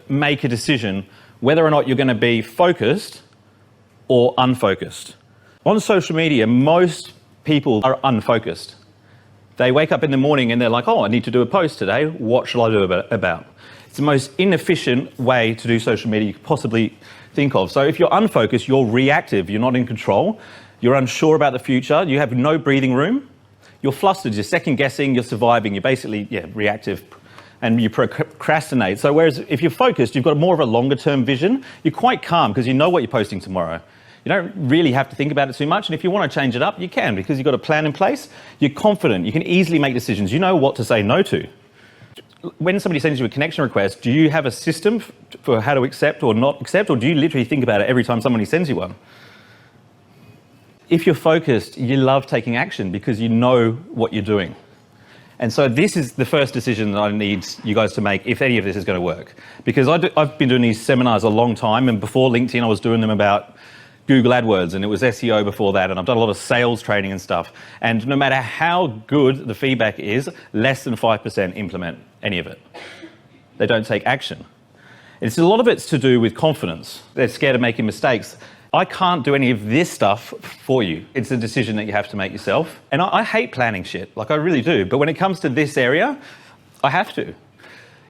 make a decision whether or not you're going to be focused or unfocused. On social media, most people are unfocused. They wake up in the morning and they're like, oh, I need to do a post today. What shall I do about? It's the most inefficient way to do social media you could possibly think of. So if you're unfocused, you're reactive, you're not in control, you're unsure about the future, you have no breathing room, you're flustered, you're second guessing, you're surviving, you're basically reactive, and you procrastinate. So whereas if you're focused, you've got more of a longer term vision, you're quite calm because you know what you're posting tomorrow. You don't really have to think about it too much, and if you want to change it up, you can, because you've got a plan in place, you're confident, you can easily make decisions, you know what to say no to. When somebody sends you a connection request, do you have a system for how to accept or not accept, or do you literally think about it every time somebody sends you one? If you're focused, you love taking action because you know what you're doing. And so this is the first decision that I need you guys to make if any of this is going to work. Because I've been doing these seminars a long time, and before LinkedIn I was doing them about Google AdWords, and it was SEO before that, and I've done a lot of sales training and stuff. And no matter how good the feedback is, less than 5% implement any of it. They don't take action. It's a lot of it's to do with confidence. They're scared of making mistakes. I can't do any of this stuff for you. It's a decision that you have to make yourself. And I hate planning shit, like I really do. But when it comes to this area, I have to.